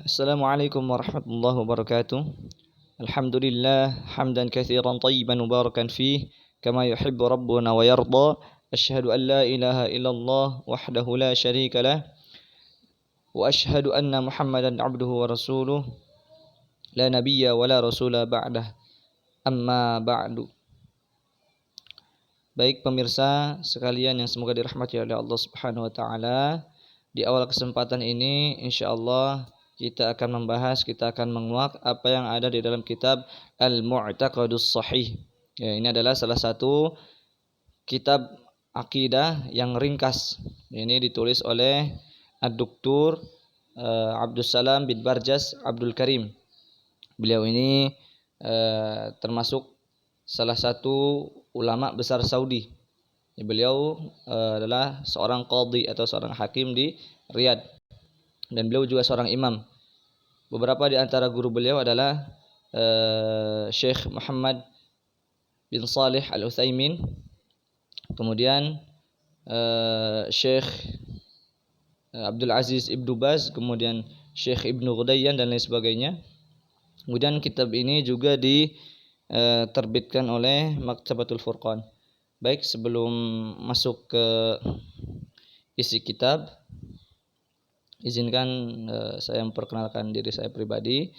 Assalamualaikum warahmatullahi wabarakatuh. Alhamdulillah hamdan katsiran tayyiban mubarakan fih kama yuhibbu rabbuna wa yarda. Asyhadu an la ilaha illallah wahdahu la syarika lah wa asyhadu anna Muhammadan abduhu wa rasuluh la nabiyya wa la rasula ba'dah. Amma ba'du. Baik pemirsa sekalian yang semoga dirahmati oleh Allah Subhanahu wa taala, di awal kesempatan ini insyaallah kita akan menguak apa yang ada di dalam kitab Al-Mu'taqadus Shahih. Ya, ini adalah salah satu kitab akidah yang ringkas. Ini ditulis oleh Ad-Doktor Abdul Salam bin Barjas Abdul Karim. Beliau ini termasuk salah satu ulama besar Saudi. Beliau adalah seorang qadhi atau seorang hakim di Riyadh, dan beliau juga seorang imam. Beberapa di antara guru beliau adalah Syekh Muhammad bin Salih Al-Utsaimin, kemudian Syekh Abdul Aziz Ibnu Baz, kemudian Syekh Ibnu Ghudayyan dan lain sebagainya. Kemudian kitab ini juga diterbitkan oleh Maktabatul Furqan. Baik, sebelum masuk ke isi kitab, izinkan saya memperkenalkan diri saya pribadi.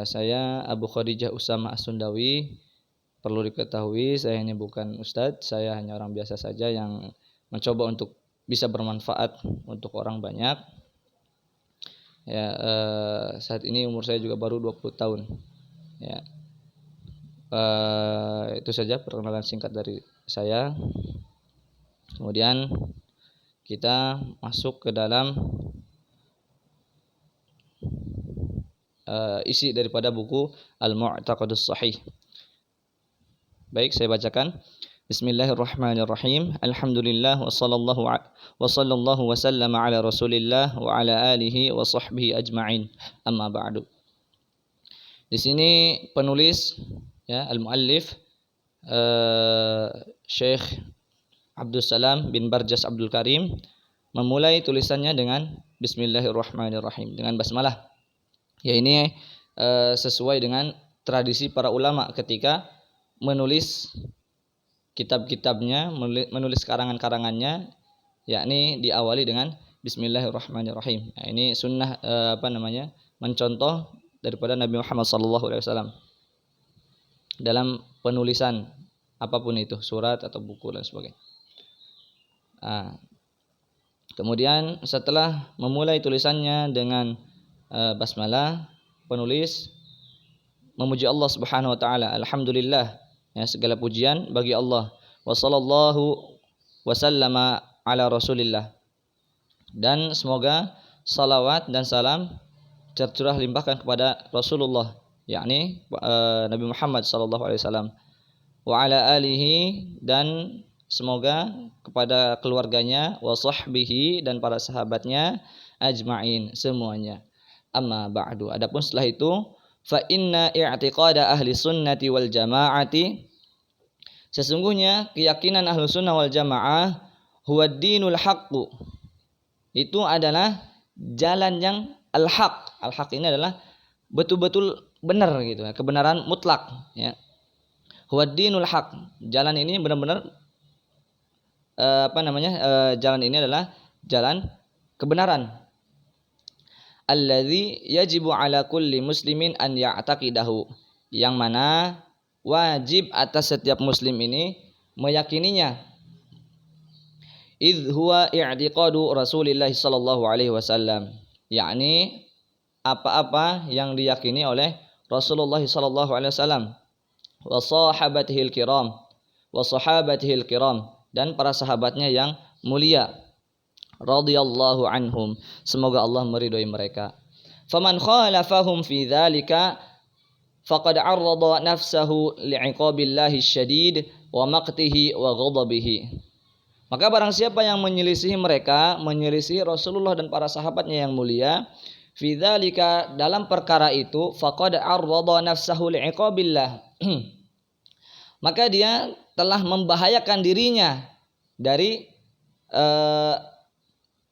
Saya Abu Khadijah Usama As-Sundawi. Perlu diketahui saya ini bukan ustadz, saya hanya orang biasa saja yang mencoba untuk bisa bermanfaat untuk orang banyak. Ya, saat ini umur saya juga baru 20 tahun. Ya. Itu saja perkenalan singkat dari saya. Kemudian kita masuk ke dalam isi daripada buku Al-Mu'taqadus Shahih. Baik, saya bacakan. Bismillahirrahmanirrahim. Alhamdulillah wa sallallahu wa sallama ala Rasulillah wa ala alihi wa sahbihi ajma'in. Amma ba'du. Di sini penulis, ya, al-muallif Syekh Abdul Salam bin Barjas Abdul Karim memulai tulisannya dengan Bismillahirrahmanirrahim, dengan basmalah. Ya, ini sesuai dengan tradisi para ulama ketika menulis kitab-kitabnya, menulis karangan-karangannya, yakni diawali dengan Bismillahirrahmanirrahim. Nah, ini sunnah mencontoh daripada Nabi Muhammad SAW dalam penulisan apapun itu, surat atau buku dan sebagainya. Kemudian setelah memulai tulisannya dengan basmalah, penulis memuji Allah Subhanahu wa taala. Alhamdulillah, ya, segala pujian bagi Allah. Wa sallallahu wa sallama ala Rasulillah. Dan semoga salawat dan salam tercurah limpahkan kepada Rasulullah, yakni Nabi Muhammad sallallahu alaihi wasallam. Wa ala alihi, dan semoga kepada keluarganya, wa sahbihi, dan para sahabatnya, ajma'in, semuanya. Amma ba'du. Adapun setelah itu, fa inna i'tiqada ahli sunnati wal jama'ati, sesungguhnya keyakinan ahli sunnah wal jamaah, huwa dinul haqqu, itu adalah jalan yang al-haq. Al-haq ini adalah betul-betul benar gitu, kebenaran mutlak, ya. Huwa dinul haq, jalan ini benar-benar jalan ini adalah jalan kebenaran. Alladzi yajibu ala kulli muslimin an ya'taqidahu, yang mana wajib atas setiap muslim ini meyakininya. Idh huwa i'tiqadu Rasulillah sallallahu alaihi wasallam, yakni apa-apa yang diyakini oleh Rasulullah sallallahu alaihi wasallam, wa sahabatihil kiram, dan para sahabatnya yang mulia, radhiyallahu anhum, semoga Allah meridhai mereka. Faman khalafahum fi dzalika faqad 'arrada nafsahu li'iqabillahi syadid wa maqtihi wa ghadabihi. Maka barang siapa yang menyelisihi mereka, menyelisihi Rasulullah dan para sahabatnya yang mulia, fi dzalika, dalam perkara itu, faqad 'arrada nafsahu li'iqabillah, maka dia telah membahayakan dirinya dari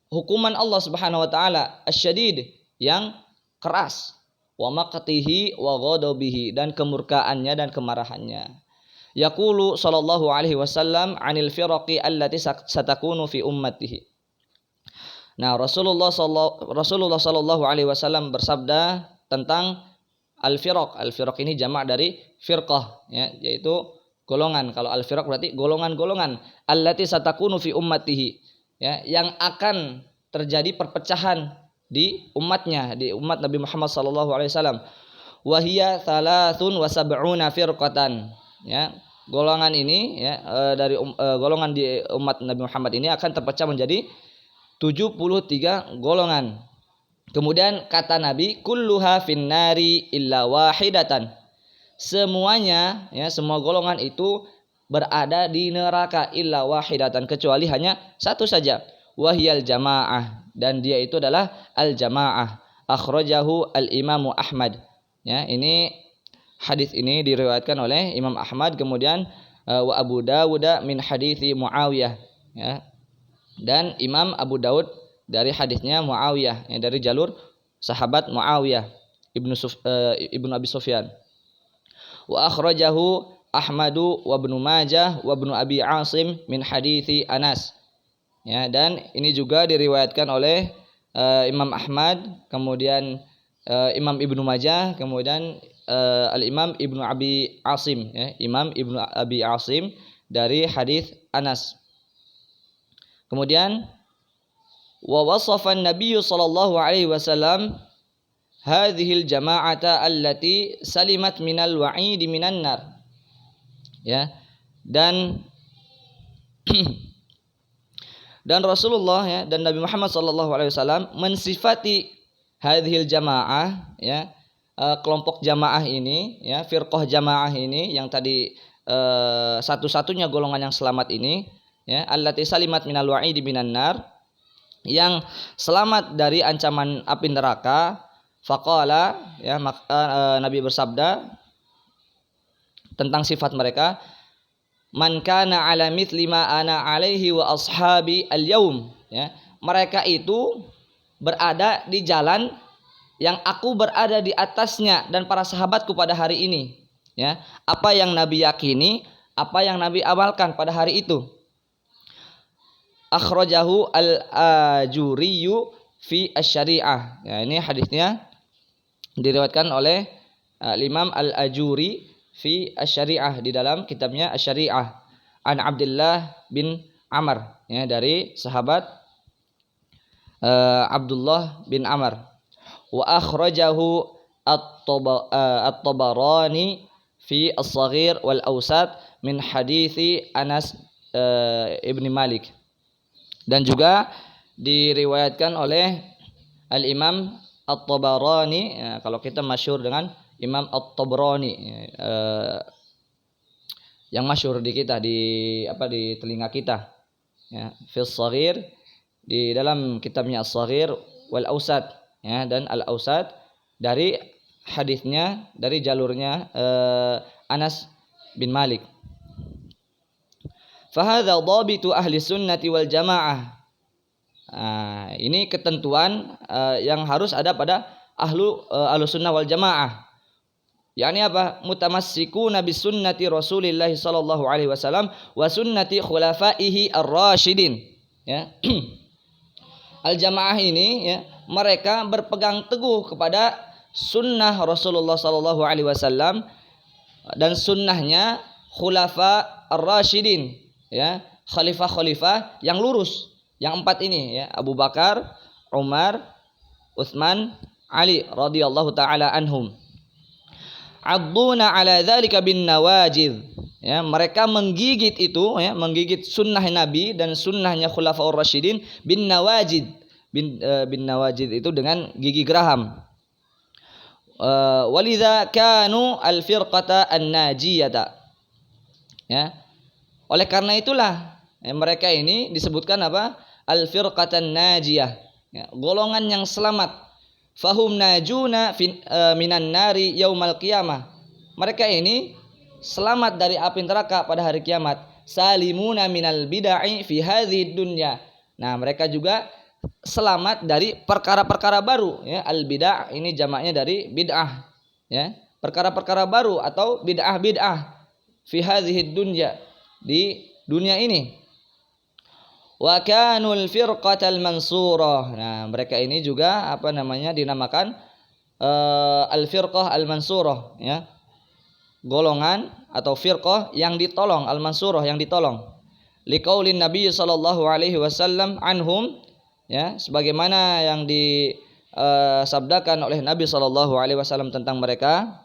hukuman Allah Subhanahu wa taala asyadid, yang keras, wa maqtihi wa ghadabihi, dan kemurkaannya dan kemarahannya. Yaqulu sallallahu alaihi wasallam 'anil firaqi allati satakunu fi ummatihi. Nah, Rasulullah sallallahu alaihi wasallam bersabda tentang al-firaq. Al-firaq ini jamak dari firqah, ya, yaitu golongan. Kalau al-firaq berarti golongan-golongan. Allati satakunu fi ummatihi, ya, yang akan terjadi perpecahan di umatnya, di umat Nabi Muhammad sallallahu alaihi wasallam. Wa hiya 73 firqatan, ya. Golongan ini, ya, golongan di umat Nabi Muhammad ini akan terpecah menjadi 73 golongan. Kemudian kata Nabi, kulluha finnari illa wahidatan. Semuanya, ya, semua golongan itu berada di neraka illa wahidatan, kecuali hanya satu saja. Wahiyal jamaah, dan dia itu adalah al jamaah. Akhrajahu al Imam Ahmad. Ya, ini hadis ini diriwayatkan oleh Imam Ahmad, kemudian wa Abu Dawud min hadithi Muawiyah, ya. Dan Imam Abu Daud dari hadisnya Muawiyah, ya, dari jalur sahabat Muawiyah ibnu Abi Sufyan. Wa akhrajahu Ahmadu wa Ibnu Majah wa Ibnu Abi Asim min hadithi Anas. Ya, dan ini juga diriwayatkan oleh Imam Ahmad, kemudian Imam Ibnu Majah, kemudian Al-Imam Ibnu Abi Asim, ya, Imam Ibnu Abi Asim dari hadis Anas. Kemudian wa wasafa an-nabiy sallallahu alaihi wasallam hadhil jama'ata allati salimat minal wa'id minan nar. Ya. Dan dan Rasulullah, ya, dan Nabi Muhammad sallallahu alaihi wasallam mensifati hadhil jamaah, ya, kelompok jamaah ini, ya, firqah jamaah ini yang tadi satu-satunya golongan yang selamat ini, ya, allati salimat minal wa'id minan nar, yang selamat dari ancaman api neraka. Faqala, ya, maka Nabi bersabda tentang sifat mereka, man kana ala mithli ma ana alaihi wa ashabi al-yaum, ya, mereka itu berada di jalan yang aku berada di atasnya dan para sahabatku pada hari ini, ya. Apa yang Nabi yakini, apa yang Nabi amalkan pada hari itu. Akhrajahu al-Ajuriyu fi asy-syari'ah. Ya, ini hadisnya diriwayatkan oleh Imam Al-Ajuri fi asy-syari'ah, di dalam kitabnya Asy-Syari'ah, an Abdullah bin Amr, ya, dari sahabat Abdullah bin Amr. Wa akhrajahu at-Tabarani fi as-Saghir wal Awsat min hadithi Anas ibn Malik. Dan juga diriwayatkan oleh Al-Imam At-Tabarani, ya, kalau kita masyhur dengan Imam At-Tabarani, yang masyhur di kita, di telinga kita, ya, fil Shaghir, di dalam kitabnya As-Shaghir wal Awsat, ya, dan Al-Awsat dari hadisnya, dari jalurnya Anas bin Malik. Fahadha dhabitu ahli sunnati wal jamaah. Ini ketentuan yang harus ada pada ahlu sunnah wal jamaah. yakni apa? Mutamassikuna bis sunnati Rasulillah sallallahu alaihi wasallam wa sunnati khulafaihi ar-rasyidin. Ya. Al-jamaah ini, ya, mereka berpegang teguh kepada sunnah Rasulullah sallallahu alaihi wasallam dan sunnahnya khulafa ar-rasyidin, ya, khalifah-khalifah yang lurus, yang empat ini, ya, Abu Bakar, Umar, Utsman, Ali radhiyallahu taala anhum. Adduna ala dzalika bin nawajid, ya, mereka menggigit itu, ya, menggigit sunnah Nabi dan sunnahnya khulafaur rasyidin bin nawajid. Bin nawajid itu dengan gigi geraham. Walidza kanu al-firqata an-najiyata. Ya. Oleh karena itulah, ya, mereka ini disebutkan apa? Al-firqatan najiyah, ya, golongan yang selamat. Fahum najuna minan nari yaumal qiyamah. Mereka ini selamat dari api neraka pada hari kiamat. Salimuna minal bid'ah fi hadhihi dunya. Nah, mereka juga selamat dari perkara-perkara baru, ya. Al bid'ah ini jamaknya dari bid'ah, ya. Perkara-perkara baru atau bid'ah-bid'ah fi hadhihi dunya, di dunia ini. Wa kanul firqatal mansurah. Nah, mereka ini juga dinamakan al-firqah al-mansurah, ya. Golongan atau firqah yang ditolong, al-mansurah yang ditolong. Liqaulin Nabi sallallahu alaihi wasallam anhum, ya, sebagaimana yang disabdakan oleh Nabi sallallahu alaihi wasallam tentang mereka.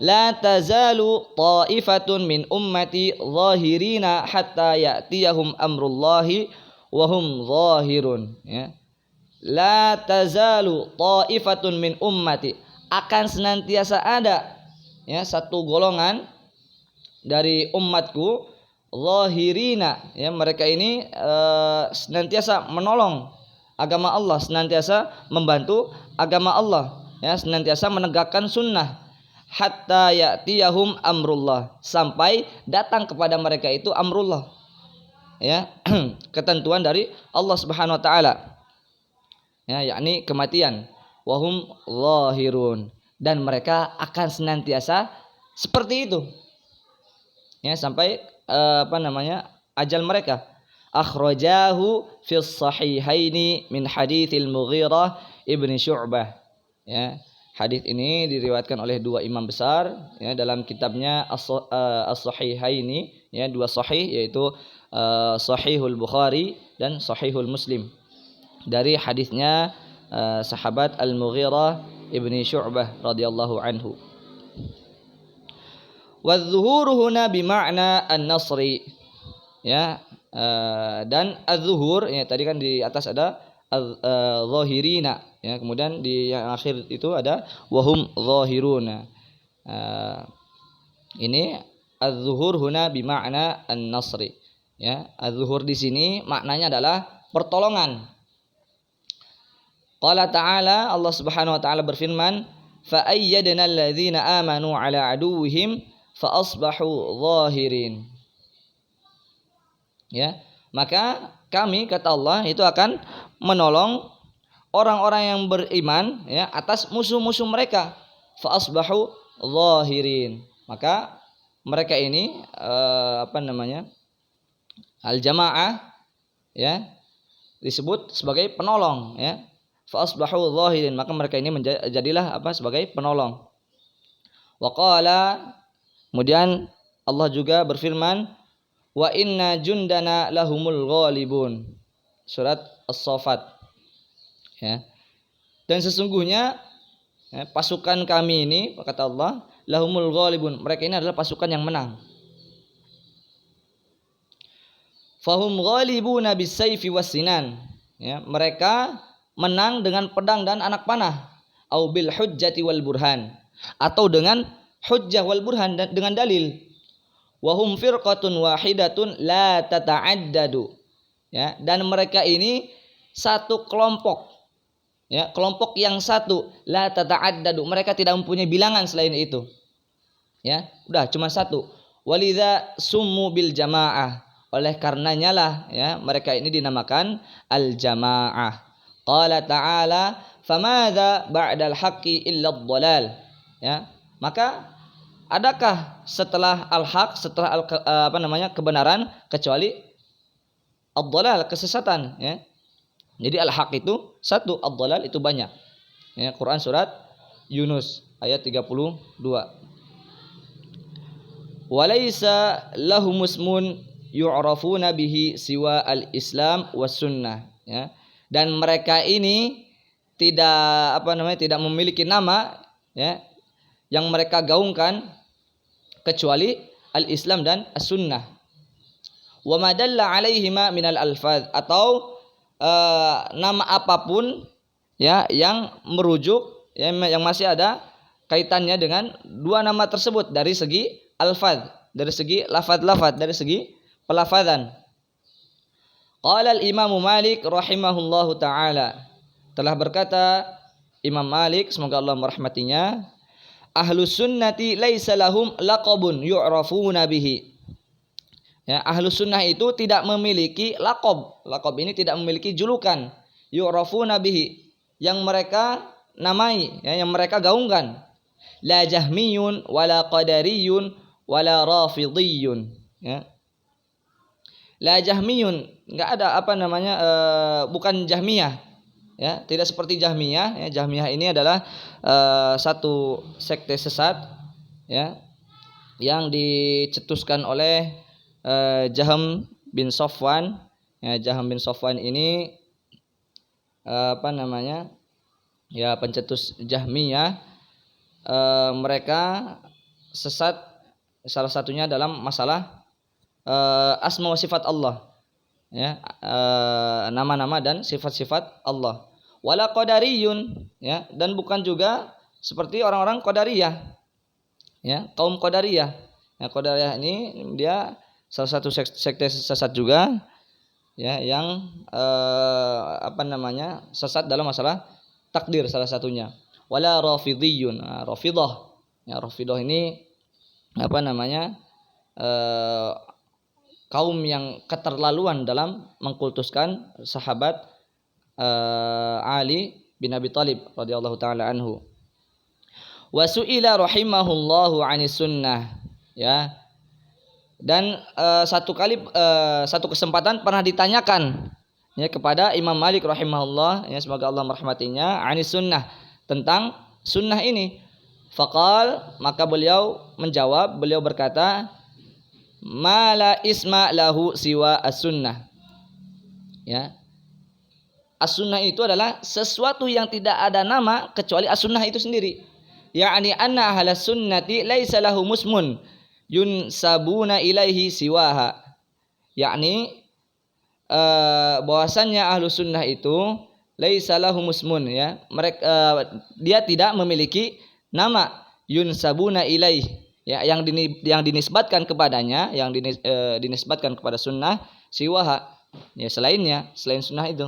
La tazalu ta'ifatun min ummati zahirina hatta ya'tiyahum amrullahi wa hum zahirun, ya. La tazalu ta'ifatun min ummati, akan senantiasa ada, ya, satu golongan dari umatku, zahirina, ya, mereka ini senantiasa menolong agama Allah, senantiasa membantu agama Allah, ya, senantiasa menegakkan sunnah. Hatta ya'tiyahum amrullah, sampai datang kepada mereka itu amrullah, ya, ketentuan dari Allah Subhanahu wa taala, ya, yakni kematian. Wahum zahirun, dan mereka akan senantiasa seperti itu, ya, sampai ajal mereka. Akhrajahu fis sahihaini min haditsil Mughirah ibni Syu'bah, ya. Hadis ini diriwayatkan oleh dua imam besar, ya, dalam kitabnya As-Sahihaini, ya, dua sahih, yaitu Sahihul Bukhari dan Sahihul Muslim, dari hadisnya sahabat Al-Mughirah ibni Syu'bah radhiyallahu anhu. Wadzuhuru huna bima'na an-nasri, ya, dan az-zuhur, ya, tadi kan di atas ada zahirina, ya, kemudian di yang akhir itu ada wahum zahiruna. Ini az-zuhur huna bima'na an-nasri, ya. Az-zuhur di sini maknanya adalah pertolongan. Qala ta'ala, Allah Subhanahu wa taala berfirman, fa ayyadna alladzina amanu ala aduwwihim fa asbahu zahirin, ya. Maka kami, kata Allah, itu akan menolong orang-orang yang beriman, ya, atas musuh-musuh mereka. Fa asbahu zahirin, maka mereka ini al-jamaah, ya, disebut sebagai penolong, ya. Fa asbahu zahirin, maka mereka ini menjadilah sebagai penolong. Wa qala, kemudian Allah juga berfirman, wa inna jundana lahumul ghalibun, surat As-Saffat, ya. Dan sesungguhnya, ya, pasukan kami ini, kata Allah, lahumul ghalibun, mereka ini adalah pasukan yang menang. Fahum ghalibuna bis-sayfi was-sinan, ya, mereka menang dengan pedang dan anak panah. Au bil hujjati wal burhan, atau dengan hujjah wal burhan, dengan dalil. Wahum firqatun wahidatun la tata'addadu, ya, dan mereka ini satu kelompok, ya, kelompok yang satu, la tata'addadu, mereka tidak mempunyai bilangan selain itu, ya, udah cuma satu. Walidza summu bil jamaah, oleh karenanya lah, ya, mereka ini dinamakan al jamaah. Qala ta'ala famadza ba'dal haqqi illa ad-dhalal, ya, maka adakah setelah al-haq, setelah kebenaran, kecuali ad-dhalal, kesesatan, ya. Jadi al-haq itu satu, ad-dhalal itu banyak, ya. Quran surat Yunus ayat 32. Walaysa lahum ismun yu'rafuna bihi siwa al-islam was sunnah, ya. Dan mereka ini tidak tidak memiliki nama, ya, yang mereka gaungkan kecuali al-Islam dan as-sunnah. Wa madalla alaihima minal alfaz, atau nama apapun, ya, yang merujuk, ya, yang masih ada kaitannya dengan dua nama tersebut dari segi alfaz, dari segi lafaz-lafaz, dari segi pelafazan. Qala al-Imam Malik rahimahullahu taala, telah berkata Imam Malik, semoga Allah merahmatinya, ahlus sunnati laisa lahum laqabun yu'rafuna bihi, Ya, Ahlus Sunnah itu tidak memiliki laqab. Laqab ini tidak memiliki julukan. Yu'rafuna bihi, yang mereka namai, ya, yang mereka gaungkan. La jahmiyun wala qadariyun wala rafidhiyun, ya. La jahmiyun, enggak ada apa namanya, bukan Jahmiyah, ya, tidak seperti Jahmiyah, ya. Jahmiyah ini adalah satu sekte sesat, ya, yang dicetuskan oleh Jahm bin Safwan. Ya, Jahm bin Safwan ini apa namanya, ya, pencetus Jahmiyah. Mereka sesat salah satunya dalam masalah asma wa sifat Allah, ya, nama-nama dan sifat-sifat Allah. Wala qadariyun, ya, dan bukan juga seperti orang-orang Qadariyah, ya, kaum Qadariyah. Ya, Qadariyah ini dia salah satu sekte sesat juga, ya, yang apa namanya, sesat dalam masalah takdir salah satunya. Wala rafidhiyun, rafidah, ya, rafidah ini apa namanya, kaum yang keterlaluan dalam mengkultuskan sahabat Ali bin Abi Thalib radhiyallahu taala anhu. Wa su'ila rahimahullahu 'anis sunnah, ya. Dan satu kesempatan pernah ditanyakan, ya, kepada Imam Malik rahimahullah, ya, semoga Allah merahmatinya, 'anis sunnah, tentang sunnah ini. Faqal, maka beliau menjawab, beliau berkata, mala isma lahu siwa as-sunnah, ya. As-sunnah itu adalah sesuatu yang tidak ada nama kecuali as-sunnah itu sendiri. Ya'ni anna ahlas sunnati laisa lahu musmun yunsabuna ilaihi siwaha. Yakni bahwasannya ahlus sunnah itu laisa lahu musmun, ya. Mereka dia tidak memiliki nama yunsabuna ilaihi, ya, yang dinisbatkan kepadanya, yang dinisbatkan kepada sunnah, siwaha, ya, selainnya, selain sunnah itu.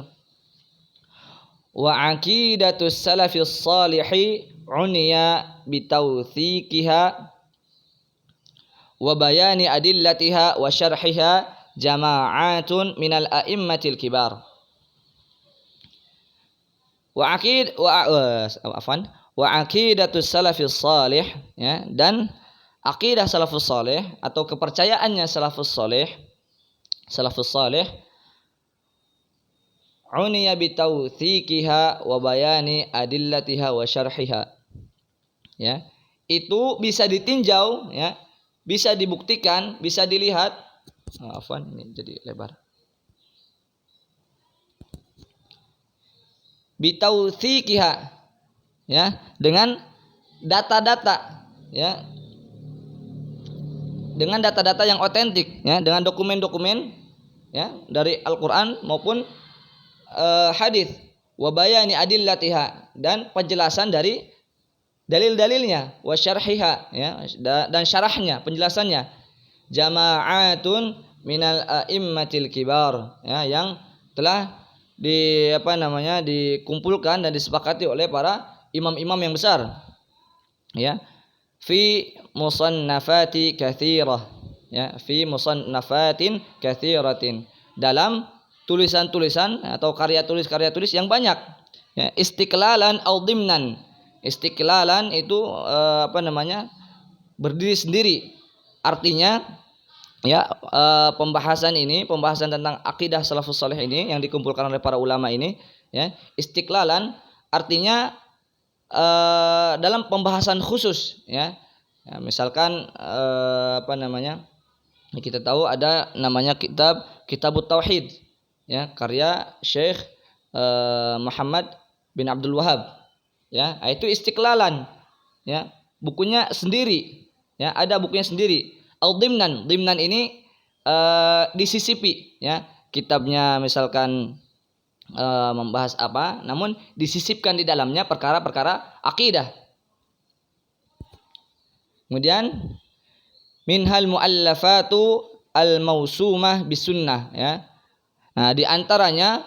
Wa aqidatus salafis salihi uniya bitawthiqiha wa bayani adillatiha wa syarhiha jama'atun minal a'immatil kibar. Wa aqidatus salafis salih, ya, dan aqidah salafus salih atau kepercayaannya salafus salih uniya bitawthiqiha wa bayani adillatiha wa syarhiha, ya, itu bisa ditinjau, ya, bisa dibuktikan, bisa dilihat. Ini jadi lebar. Bitawthiqiha, ya, dengan data-data, ya, dengan data-data yang otentik, ya, dengan dokumen-dokumen, ya, dari Al-Qur'an maupun hadis. Wa bayani adillatiha, dan penjelasan dari dalil-dalilnya. Wa syarhiha, ya, dan syarahnya, penjelasannya. Jama'atun minal a'immatil kibar, ya, yang telah dikumpulkan dan disepakati oleh para imam-imam yang besar, ya, fi musannafati katsirah, ya, fi musannafatin katsiratin, dalam tulisan-tulisan atau karya tulis yang banyak, ya, istiqlalan au dimnan. Istiqlalan itu berdiri sendiri, artinya, ya, pembahasan tentang akidah salafus salih ini yang dikumpulkan oleh para ulama ini, ya, istiqlalan artinya dalam pembahasan khusus, ya. Ya, misalkan kita tahu ada namanya Kitabut Tauhid, ya, karya Syekh Muhammad bin Abdul Wahab, ya, itu istiqlalan, ya, bukunya sendiri, ya, ada bukunya sendiri. Al-Dimnan, Dimnan ini disisipi, ya, kitabnya misalkan membahas apa, namun disisipkan di dalamnya perkara-perkara akidah. Kemudian minhal muallafatu al-mausumah bisunnah, ya. Nah, di antaranya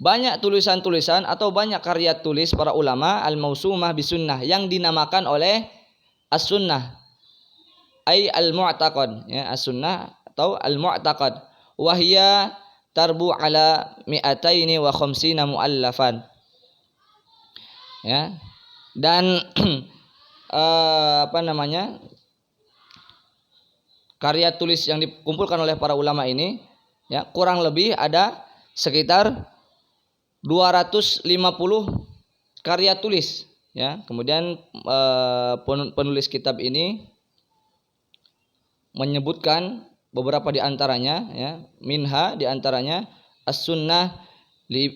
banyak tulisan-tulisan atau banyak karya tulis para ulama al-mausumah bisunnah yang dinamakan oleh as-sunnah, ay al-mu'taqad, ya, as-sunnah atau al-mu'taqad wa hiya tarbu ala mi'ataini wa khamsina muallafan. Ya. Dan karya tulis yang dikumpulkan oleh para ulama ini ya kurang lebih ada sekitar 250 karya tulis ya. Kemudian penulis kitab ini menyebutkan beberapa di antaranya ya, minha di antaranya As-Sunnah li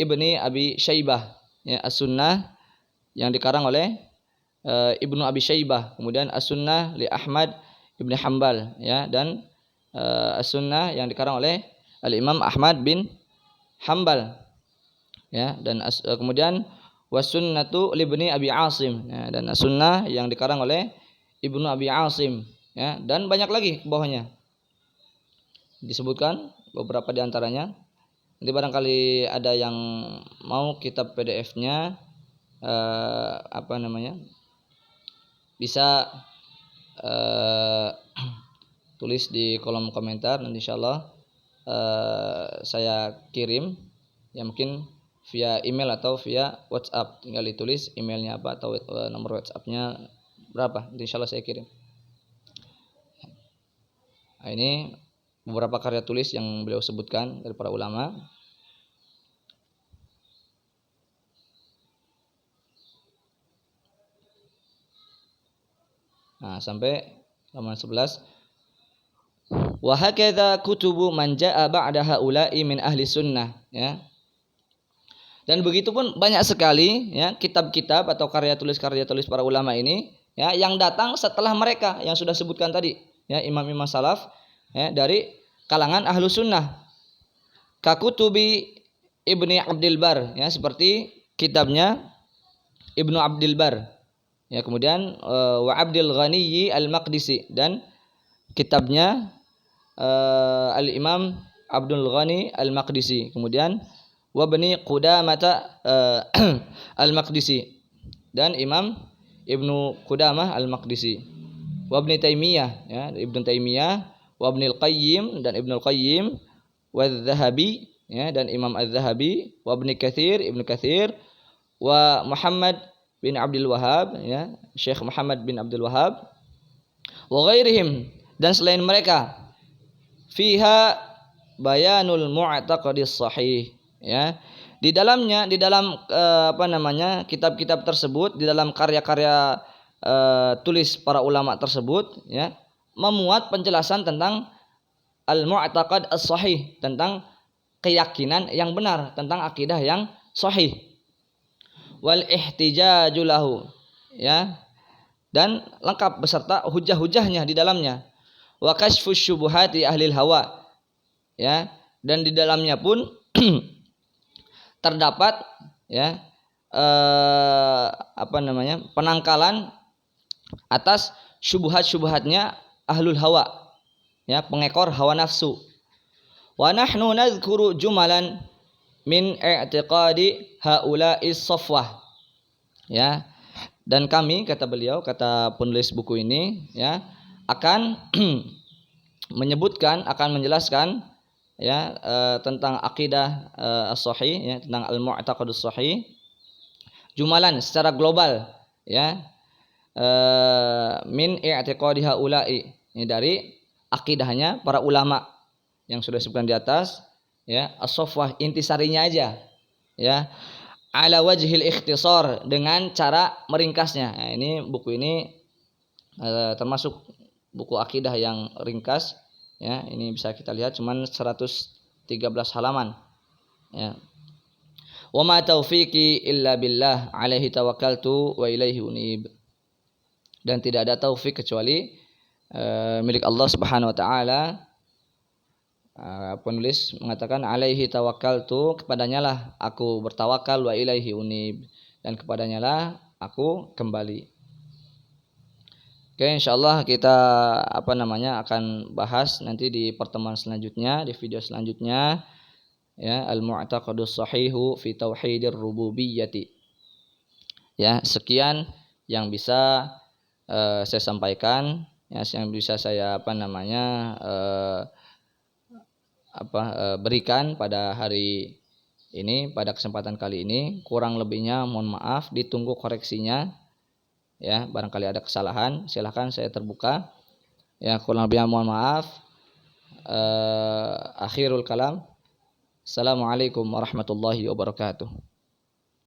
Ibni Abi Syaibah ya, As-Sunnah yang dikarang oleh Ibnu Abi Syaibah, kemudian As-Sunnah li Ahmad Ibni Hambal ya, dan As-Sunnah yang dikarang oleh Al-Imam Ahmad bin Hambal ya, dan kemudian Was-Sunnatu li Ibni Abi Asim ya, dan As-Sunnah yang dikarang oleh Ibnu Abi Asim ya, dan banyak lagi ke bawahnya disebutkan beberapa di antaranya. Nanti barangkali ada yang mau kitab PDF-nya bisa tulis di kolom komentar, nanti insyaallah saya kirim ya, mungkin via email atau via WhatsApp, tinggal ditulis emailnya apa atau nomor WhatsApp-nya berapa, nanti insyaallah saya kirim. Nah, ini beberapa karya tulis yang beliau sebutkan dari para ulama. Nah, sampai halaman 11. Wa hakadha kutubu man jaa ba'da haula'i min ahli sunnah ya. Dan begitu pun banyak sekali ya kitab-kitab atau karya tulis para ulama ini ya yang datang setelah mereka yang sudah sebutkan tadi ya, imam-imam salaf ya, dari kalangan ahlu sunnah. Kakutubi Ibni Abdul Bar ya, seperti kitabnya Ibnu Abdul Bar ya, kemudian wa Abdul Ghani Al-Maqdisi, dan kitabnya Al-Imam Abdul Ghani Al-Maqdisi, kemudian wa Bani Qudamah Al-Maqdisi, dan Imam Ibnu Qudamah Al-Maqdisi, wa Ibnu Taimiyah ya, Ibnu Taimiyah, wa Ibnu Al-Qayyim, dan Ibnu Al-Qayyim, wa Az-Zahabi ya, dan Imam Az-Zahabi, wa Ibnu Katsir, wa Muhammad bin Abdul Wahhab ya, Syekh Muhammad bin Abdul Wahhab, wa ghairihim, dan selain mereka, fiha bayanul mu'taqadis sahih ya. Di dalam kitab-kitab tersebut, di dalam karya-karya tulis para ulama tersebut ya, memuat penjelasan tentang al-mu'taqad as-sahih, tentang keyakinan yang benar, tentang akidah yang sahih, wal ihtijaju lahu ya, dan lengkap beserta hujah-hujahnya di dalamnya, wa kashfus syubuhati ahlil hawa ya, dan di dalamnya pun terdapat ya penangkalan atas syubhat-syubhatnya ahlul hawa ya, pengekor hawa nafsu. Wa nahnu nadhkuru jumalan min i'tiqadi haula'is safwah ya, dan kami, kata beliau, kata penulis buku ini ya, akan menyebutkan, akan menjelaskan ya tentang akidah as-sahih ya, tentang al-mu'taqadus sahih jumalan secara global ya, min i'tiqadi haula'i ini dari akidahnya para ulama yang sudah disebutkan di atas ya, as-safwah intisarinya aja ya, ala wajhil ikhtisar, dengan cara meringkasnya. Nah, ini buku ini termasuk buku akidah yang ringkas ya, ini bisa kita lihat cuman 113 halaman ya. Wa ma taufiqi illa billah alaihi tawakkaltu wa ilaihi unib, dan tidak ada taufik kecuali milik Allah Subhanahu wa taala. Penulis mengatakan alaihi tawakkaltu, kepadanya lah aku bertawakal, wa ilaihi unib, dan kepadanya lah aku kembali. Oke, insyaallah kita akan bahas nanti di pertemuan selanjutnya, di video selanjutnya ya, al-mu'taqadus sahihu fi tauhidir rububiyyati. Ya, sekian yang bisa saya sampaikan ya yang bisa saya berikan pada hari ini, pada kesempatan kali ini. Kurang lebihnya mohon maaf, ditunggu koreksinya ya, barangkali ada kesalahan silahkan, saya terbuka ya. Kurang lebihnya mohon maaf. Akhirul kalam, assalamualaikum warahmatullahi wabarakatuh.